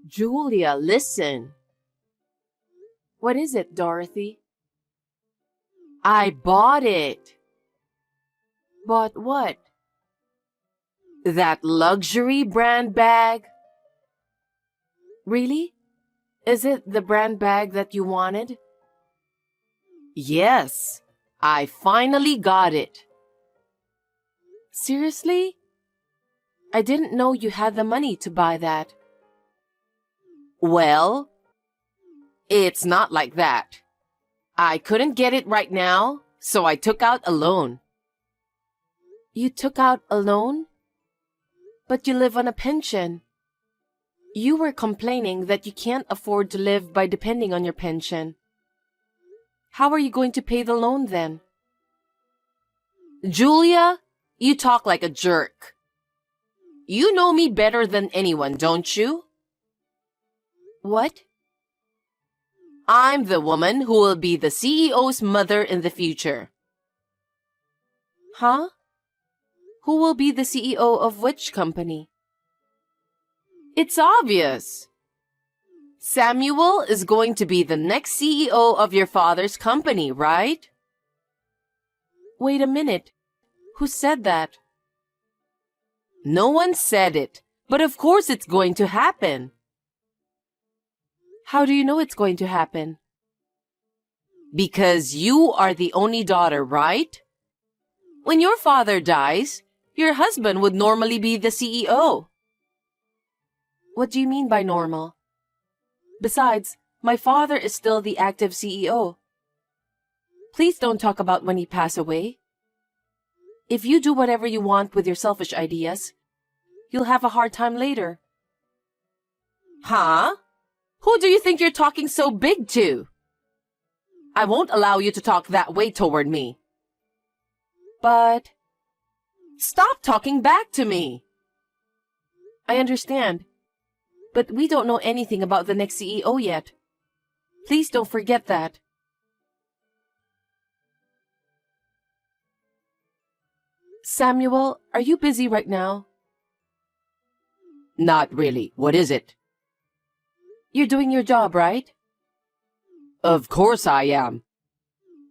Julia, listen. What is it, Dorothy? I bought it. Bought what? That luxury brand bag. Really? Is it the brand bag that you wanted? Yes, I finally got it. Seriously? I didn't know you had the money to buy that. Well, it's not like that. I couldn't get it right now, so I took out a loan. You took out a loan? But you live on a pension. You were complaining that you can't afford to live by depending on your pension. How are you going to pay the loan then? Julia, you talk like a jerk. You know me better than anyone, don't you? What? I'm the woman who will be the CEO's mother in the future. Huh? Who will be the CEO of which company? It's obvious. Samuel is going to be the next CEO of your father's company, right? Wait a minute. Who said that? No one said it, but of course it's going to happen. How do you know it's going to happen? Because you are the only daughter, right? When your father dies, your husband would normally be the CEO. What do you mean by normal? Besides, my father is still the active CEO. Please don't talk about when he passed away. If you do whatever you want with your selfish ideas, you'll have a hard time later. Huh? Who do you think you're talking so big to? I won't allow you to talk that way toward me. But... Stop talking back to me! I understand. But we don't know anything about the next CEO yet. Please don't forget that. Samuel, are you busy right now? Not really. What is it? You're doing your job, right? Of course I am.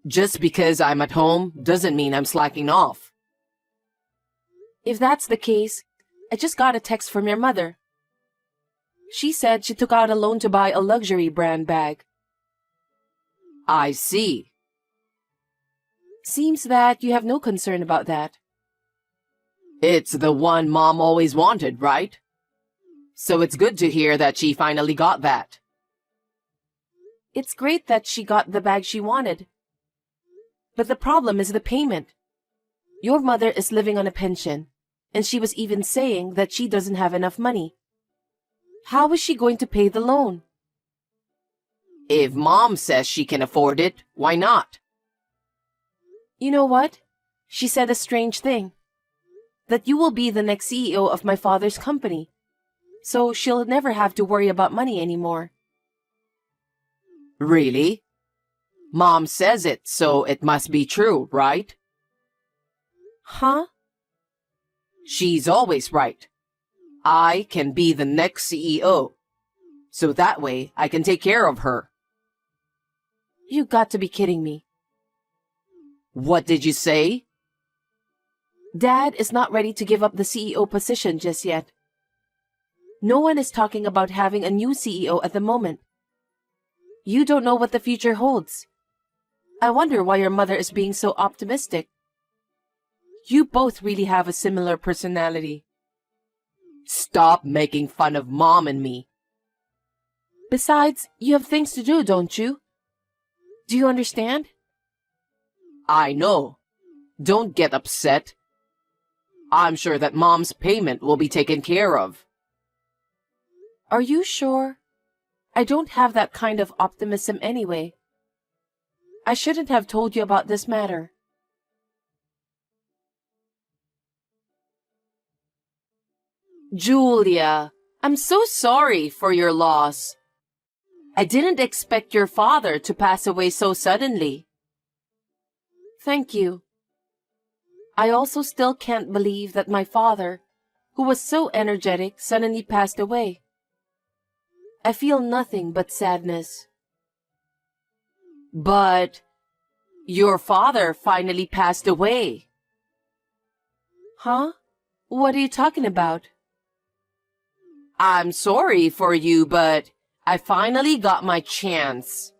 Just because I'm at home doesn't mean I'm slacking off. If that's the case, I just got a text from your mother. She said she took out a loan to buy a luxury brand bag. I see. Seems that you have no concern about that. It's the one Mom always wanted, right? So it's good to hear that she finally got that. It's great that she got the bag she wanted. But the problem is the payment. Your mother is living on a pension, and she was even saying that she doesn't have enough money. How is she going to pay the loan? If Mom says she can afford it, why not? You know what? She said a strange thing. That you will be the next CEO of my father's company. So she'll never have to worry about money anymore. Really? Mom says it, so it must be true, right? Huh? She's always right. I can be the next CEO. So that way I can take care of her. You got to be kidding me. What did you say? Dad is not ready to give up the CEO position just yet. No one is talking about having a new CEO at the moment. You don't know what the future holds. I wonder why your mother is being so optimistic. You both really have a similar personality. Stop making fun of Mom and me. Besides, you have things to do, don't you? Do you understand? I know. Don't get upset. I'm sure that Mom's payment will be taken care of. Are you sure? I don't have that kind of optimism anyway. I shouldn't have told you about this matter. Julia, I'm so sorry for your loss. I didn't expect your father to pass away so suddenly. Thank you. I also still can't believe that my father, who was so energetic, suddenly passed away. I feel nothing but sadness. But your father finally passed away. Huh? What are you talking about? I'm sorry for you, but I finally got my chance.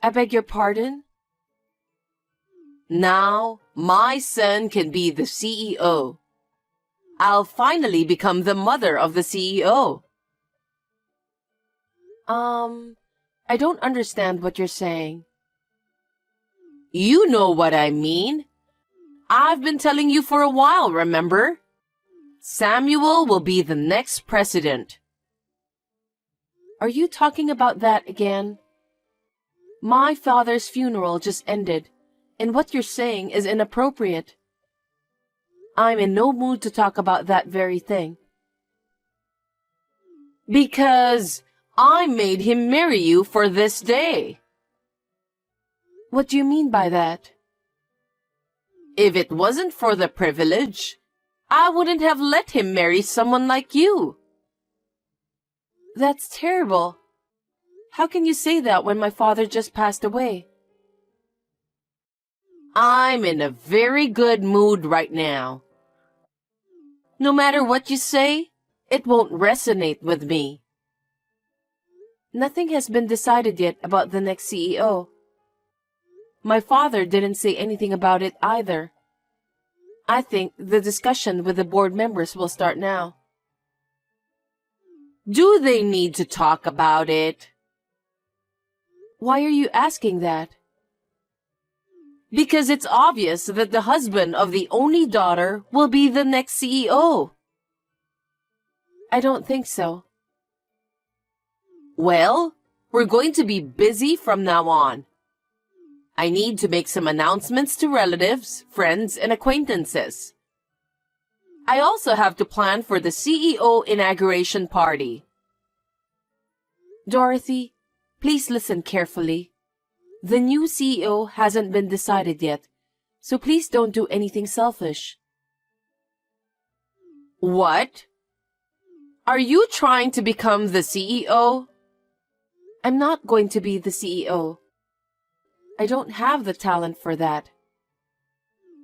I beg your pardon? Now, my son can be the CEO. I'll finally become the mother of the CEO. I don't understand what you're saying. You know what I mean. I've been telling you for a while, remember? Samuel will be the next president. Are you talking about that again? My father's funeral just ended, and what you're saying is inappropriate. I'm in no mood to talk about that very thing. Because I made him marry you for this day. What do you mean by that? If it wasn't for the privilege, I wouldn't have let him marry someone like you. That's terrible. How can you say that when my father just passed away? I'm in a very good mood right now. No matter what you say, it won't resonate with me. Nothing has been decided yet about the next CEO. My father didn't say anything about it either. I think the discussion with the board members will start now. Do they need to talk about it? Why are you asking that? Because it's obvious that the husband of the only daughter will be the next CEO. I don't think so. Well, we're going to be busy from now on. I need to make some announcements to relatives, friends, and acquaintances. I also have to plan for the CEO inauguration party. Dorothy, please listen carefully. The new CEO hasn't been decided yet, so please don't do anything selfish. What? Are you trying to become the CEO? I'm not going to be the CEO. I don't have the talent for that.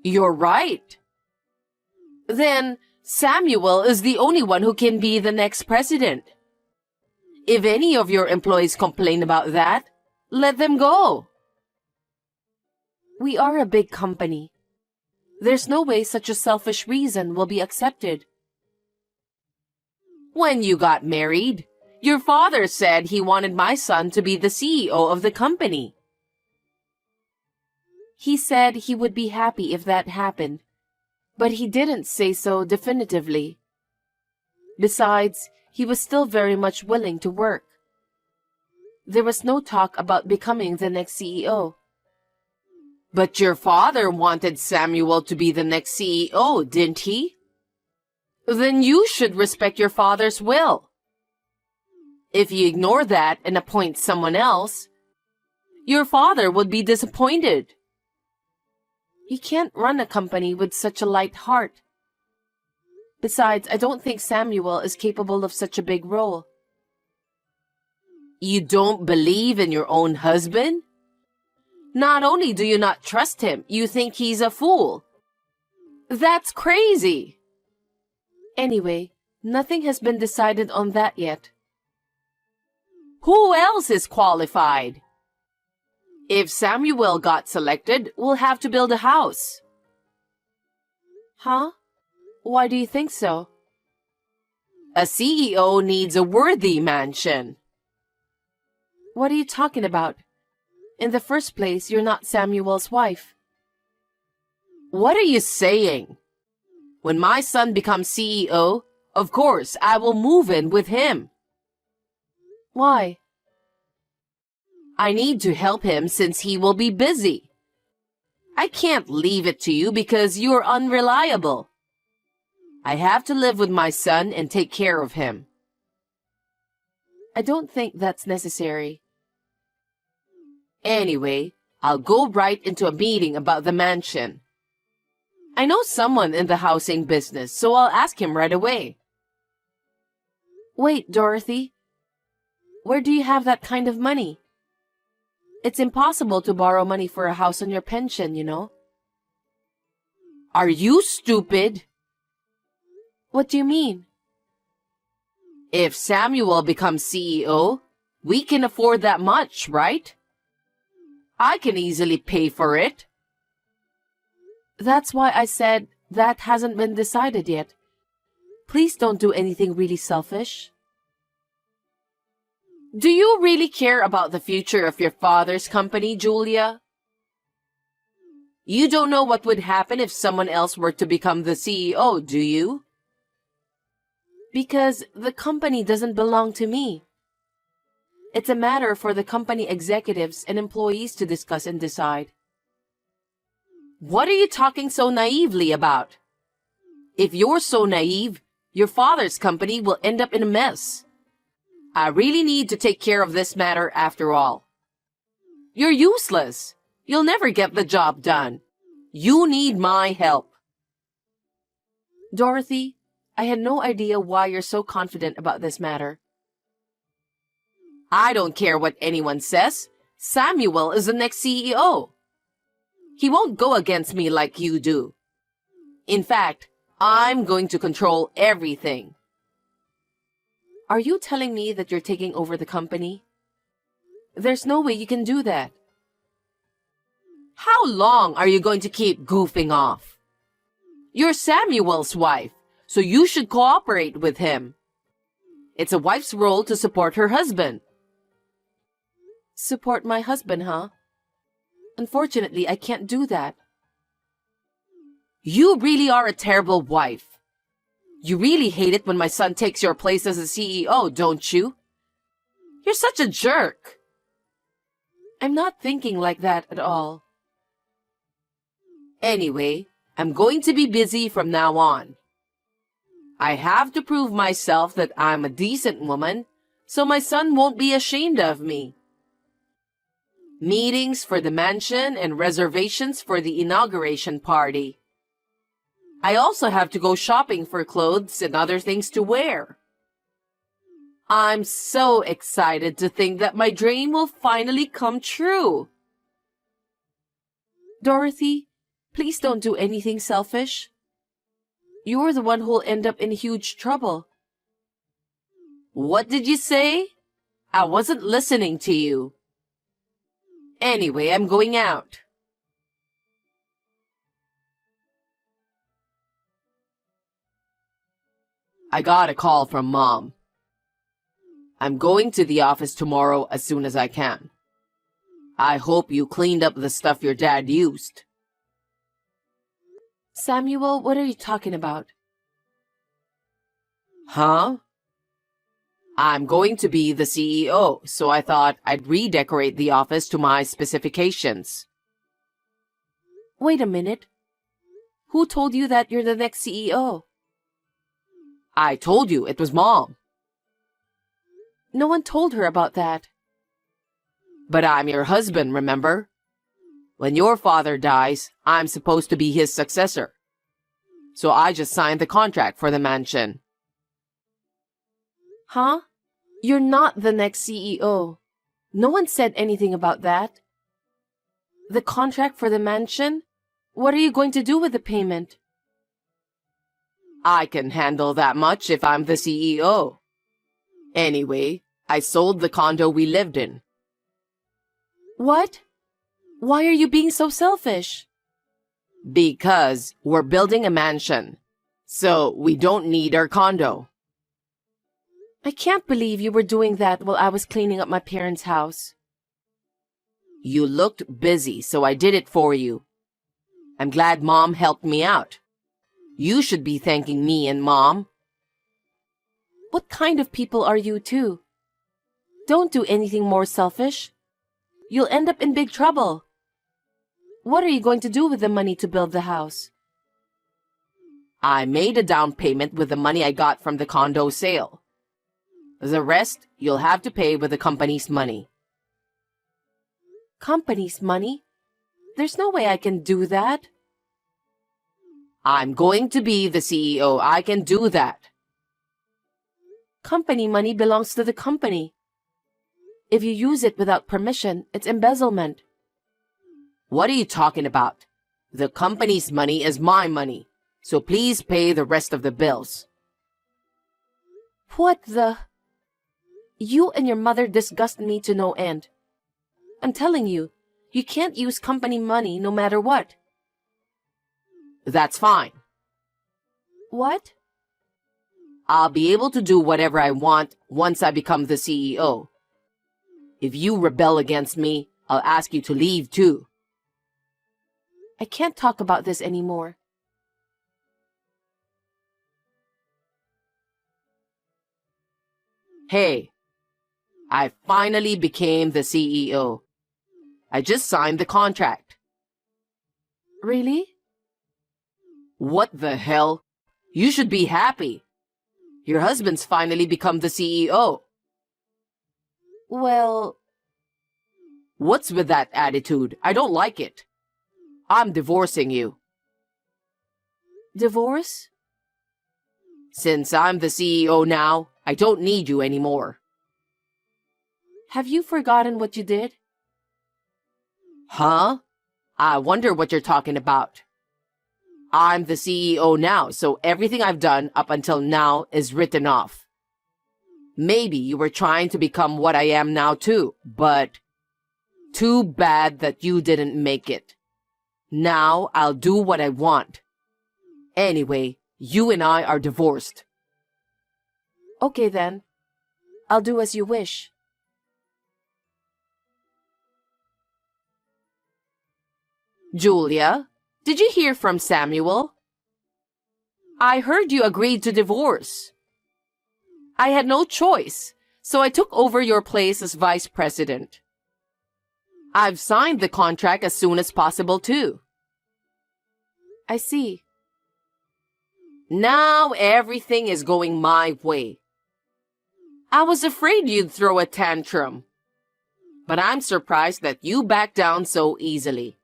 You're right. Then Samuel is the only one who can be the next president. If any of your employees complain about that, let them go. We are a big company. There's no way such a selfish reason will be accepted. When you got married, your father said he wanted my son to be the CEO of the company. He said he would be happy if that happened, but he didn't say so definitively. Besides, he was still very much willing to work. There was no talk about becoming the next CEO. But your father wanted Samuel to be the next CEO, didn't he? Then you should respect your father's will. If you ignore that and appoint someone else, your father would be disappointed. You can't run a company with such a light heart. Besides, I don't think Samuel is capable of such a big role. You don't believe in your own husband? Not only do you not trust him, you think he's a fool. That's crazy. Anyway, nothing has been decided on that yet. Who else is qualified? If Samuel got selected, we'll have to build a house. Huh? Why do you think so? A CEO needs a worthy mansion. What are you talking about? In the first place, you're not Samuel's wife. What are you saying? When my son becomes CEO, of course, I will move in with him. Why? I need to help him since he will be busy. I can't leave it to you because you're unreliable. I have to live with my son and take care of him. I don't think that's necessary. Anyway, I'll go right into a meeting about the mansion. I know someone in the housing business, so I'll ask him right away. Wait, Dorothy. Where do you have that kind of money? It's impossible to borrow money for a house on your pension, you know. Are you stupid? What do you mean? If Samuel becomes CEO, we can afford that much, right? I can easily pay for it. That's why I said that hasn't been decided yet. Please don't do anything really selfish. Do you really care about the future of your father's company, Julia? You don't know what would happen if someone else were to become the CEO, do you? Because the company doesn't belong to me. It's a matter for the company executives and employees to discuss and decide. What are you talking so naively about? If you're so naive, your father's company will end up in a mess. I really need to take care of this matter after all. You're useless. You'll never get the job done. You need my help. Dorothy, I had no idea why you're so confident about this matter. I don't care what anyone says. Samuel is the next CEO. He won't go against me like you do. In fact, I'm going to control everything. Are you telling me that you're taking over the company? There's no way you can do that. How long are you going to keep goofing off? You're Samuel's wife, so you should cooperate with him. It's a wife's role to support her husband. Support my husband, huh? Unfortunately, I can't do that. You really are a terrible wife. You really hate it when my son takes your place as a CEO, don't you? You're such a jerk. I'm not thinking like that at all. Anyway, I'm going to be busy from now on. I have to prove myself that I'm a decent woman, so my son won't be ashamed of me. Meetings for the mansion and reservations for the inauguration party. I also have to go shopping for clothes and other things to wear. I'm so excited to think that my dream will finally come true. Dorothy, please don't do anything selfish. You're the one who'll end up in huge trouble. What did you say? I wasn't listening to you. Anyway, I'm going out. I got a call from Mom. I'm going to the office tomorrow as soon as I can. I hope you cleaned up the stuff your dad used. Samuel, what are you talking about? Huh? I'm going to be the CEO, so I thought I'd redecorate the office to my specifications. Wait a minute. Who told you that you're the next CEO? I told you, it was Mom. No one told her about that. But I'm your husband, remember? When your father dies, I'm supposed to be his successor. So I just signed the contract for the mansion. Huh? You're not the next CEO. No one said anything about that. The contract for the mansion? What are you going to do with the payment? I can handle that much if I'm the CEO. Anyway, I sold the condo we lived in. What? Why are you being so selfish? Because we're building a mansion, so we don't need our condo. I can't believe you were doing that while I was cleaning up my parents' house. You looked busy, so I did it for you. I'm glad Mom helped me out. You should be thanking me and Mom. What kind of people are you two? Don't do anything more selfish. You'll end up in big trouble. What are you going to do with the money to build the house? I made a down payment with the money I got from the condo sale. The rest you'll have to pay with the company's money. Company's money? There's no way I can do that. I'm going to be the CEO. I can do that. Company money belongs to the company. If you use it without permission, it's embezzlement. What are you talking about? The company's money is my money, so please pay the rest of the bills. What the? You and your mother disgust me to no end. I'm telling you, you can't use company money no matter what. That's fine. What? I'll be able to do whatever I want once I become the CEO. If you rebel against me, I'll ask you to leave too. I can't talk about this anymore. Hey, I finally became the CEO. I just signed the contract. Really? What the hell? You should be happy. Your husband's finally become the CEO. Well, What's with that attitude? I don't like it. I'm divorcing you. divorce? Since I'm the CEO now, I don't need you anymore. Have you forgotten what you did? Huh? I wonder what you're talking about. I'm the CEO now, so everything I've done up until now is written off. Maybe you were trying to become what I am now too, but too bad that you didn't make it. Now I'll do what I want. Anyway, you and I are divorced. Okay then. I'll do as you wish. Julia, did you hear from Samuel? I heard you agreed to divorce. I had no choice, so I took over your place as vice president. I've signed the contract as soon as possible too. I see. Now everything is going my way. I was afraid you'd throw a tantrum, but I'm surprised that you back down so easily.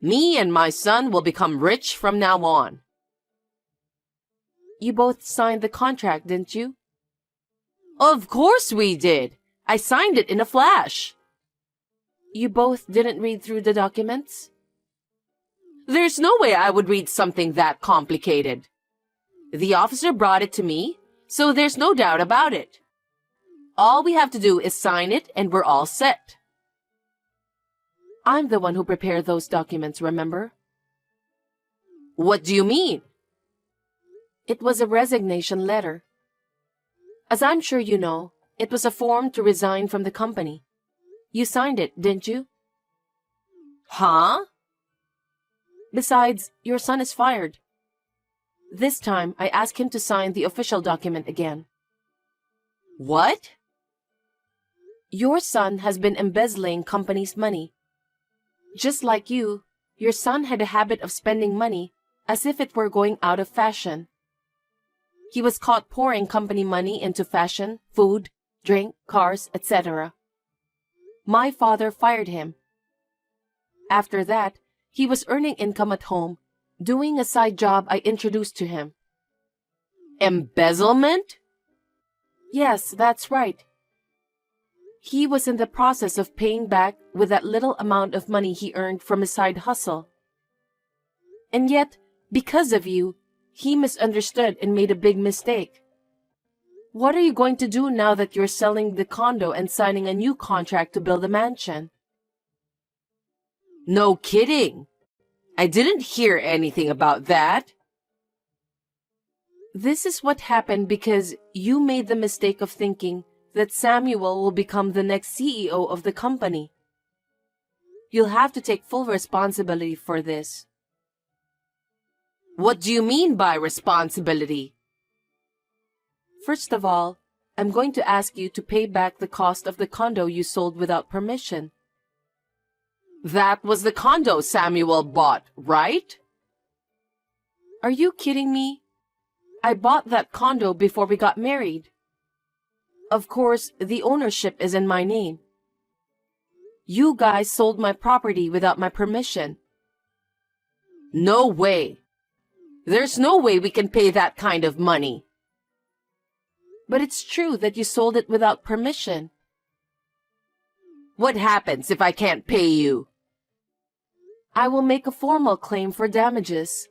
Me and my son will become rich from now on. You both signed the contract, didn't you? Of course we did. I signed it in a flash. You both didn't read through the documents? There's no way I would read something that complicated. The officer brought it to me, so there's no doubt about it. All we have to do is sign it and we're all set. I'm the one who prepared those documents, remember? What do you mean? It was a resignation letter. As I'm sure you know, it was a form to resign from the company. You signed it, didn't you? Huh? Besides, your son is fired. This time, I asked him to sign the official document again. What? Your son has been embezzling company's money. Just like you, your son had a habit of spending money as if it were going out of fashion. He was caught pouring company money into fashion, food, drink, cars, etc. My father fired him. After that, he was earning income at home, doing a side job I introduced to him. Embezzlement? Yes, that's right. He was in the process of paying back with that little amount of money he earned from his side hustle. And yet, because of you, he misunderstood and made a big mistake. What are you going to do now that you're selling the condo and signing a new contract to build a mansion? No kidding. I didn't hear anything about that. This is what happened because you made the mistake of thinking that Samuel will become the next CEO of the company. You'll have to take full responsibility for this. What do you mean by responsibility? First of all, I'm going to ask you to pay back the cost of the condo you sold without permission. That was the condo Samuel bought, right? Are you kidding me? I bought that condo before we got married. Of course, the ownership is in my name. You guys sold my property without my permission. No way. There's no way we can pay that kind of money. But it's true that you sold it without permission. What happens if I can't pay you? I will make a formal claim for damages.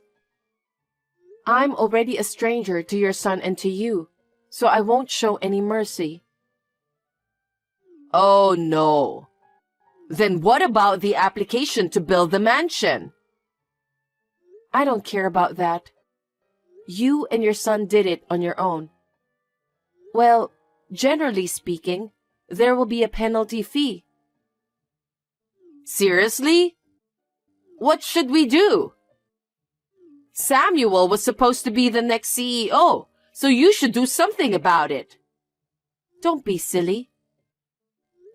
I'm already a stranger to your son and to you, so I won't show any mercy. Oh no. Then what about the application to build the mansion? I don't care about that. You and your son did it on your own. Well, generally speaking, there will be a penalty fee. Seriously? What should we do? Samuel was supposed to be the next CEO, so you should do something about it. Don't be silly.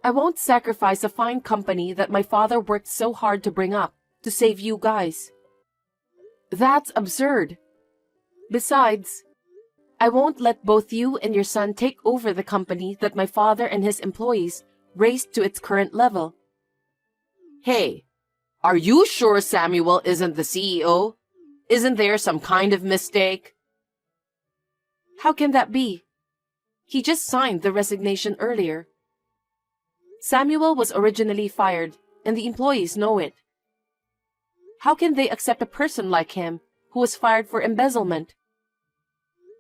I won't sacrifice a fine company that my father worked so hard to bring up to save you guys. That's absurd. Besides, I won't let both you and your son take over the company that my father and his employees raised to its current level. Hey, are you sure Samuel isn't the CEO? Isn't there some kind of mistake? How can that be? He just signed the resignation earlier. Samuel was originally fired, and the employees know it. How can they accept a person like him who was fired for embezzlement?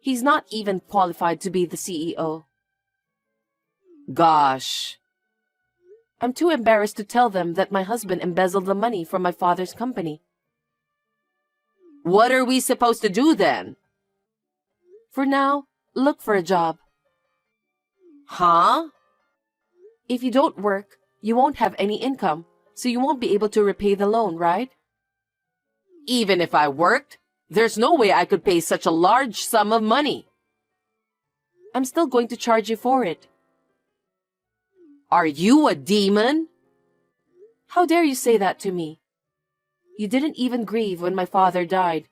He's not even qualified to be the CEO. Gosh. I'm too embarrassed to tell them that my husband embezzled the money from my father's company. What are we supposed to do then? For now, look for a job. Huh? If you don't work, you won't have any income, so you won't be able to repay the loan, right? Even if I worked, there's no way I could pay such a large sum of money. I'm still going to charge you for it. Are you a demon? How dare you say that to me? You didn't even grieve when my father died.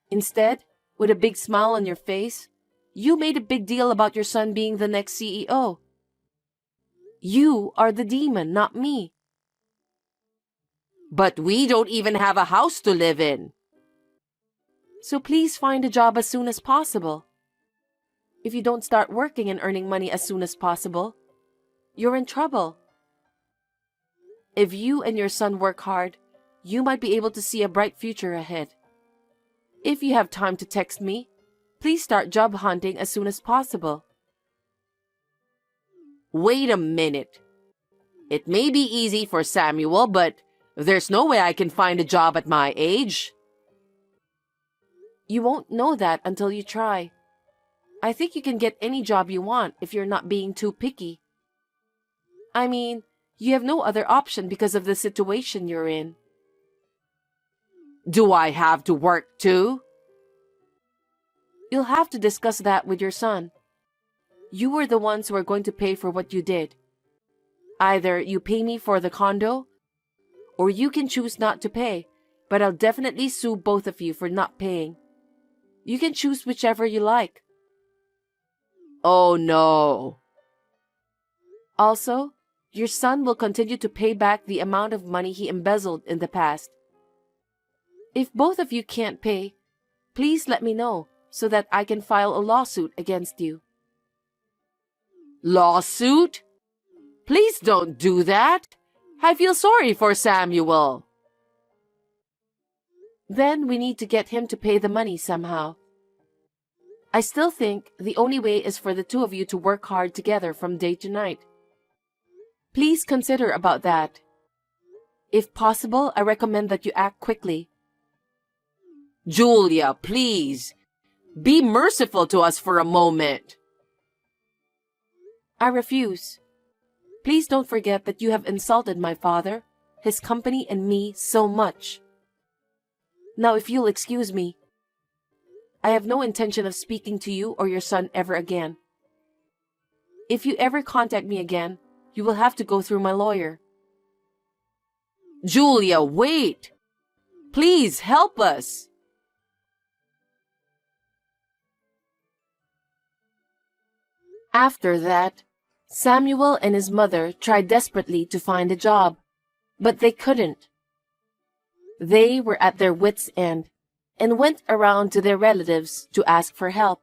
Instead, with a big smile on your face, you made a big deal about your son being the next CEO. You are the demon, not me. But we don't even have a house to live in. So please find a job as soon as possible. If you don't start working and earning money as soon as possible, you're in trouble. If you and your son work hard, you might be able to see a bright future ahead. If you have time to text me, please start job hunting as soon as possible. Wait a minute. It may be easy for Samuel, but there's no way I can find a job at my age. You won't know that until you try. I think you can get any job you want if you're not being too picky. I mean, you have no other option because of the situation you're in. Do I have to work too? You'll have to discuss that with your son. You were the ones who are going to pay for what you did. Either you pay me for the condo, or you can choose not to pay, but I'll definitely sue both of you for not paying. You can choose whichever you like. Oh no. Also, your son will continue to pay back the amount of money he embezzled in the past. If both of you can't pay, please let me know so that I can file a lawsuit against you. Lawsuit? Please don't do that. I feel sorry for Samuel. Then we need to get him to pay the money somehow. I still think the only way is for the two of you to work hard together from day to night. Please consider about that. If possible, I recommend that you act quickly. Julia, please. Be merciful to us for a moment. I refuse. Please don't forget that you have insulted my father, his company, and me so much. Now, if you'll excuse me, I have no intention of speaking to you or your son ever again. If you ever contact me again, you will have to go through my lawyer. Julia, wait. Please help us. After that, Samuel and his mother tried desperately to find a job, but they couldn't. They were at their wits' end and went around to their relatives to ask for help.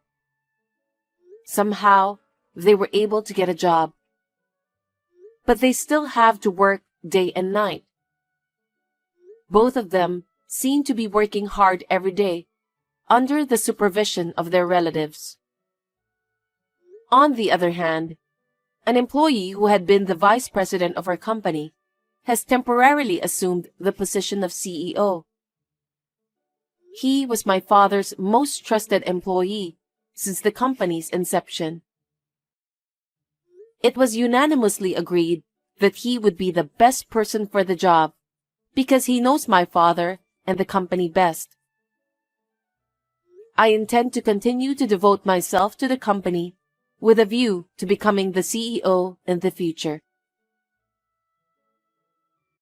Somehow, they were able to get a job. But they still have to work day and night. Both of them seem to be working hard every day under the supervision of their relatives. On the other hand, an employee who had been the vice president of our company has temporarily assumed the position of CEO. He was my father's most trusted employee since the company's inception. It was unanimously agreed that he would be the best person for the job because he knows my father and the company best. I intend to continue to devote myself to the company with a view to becoming the CEO in the future.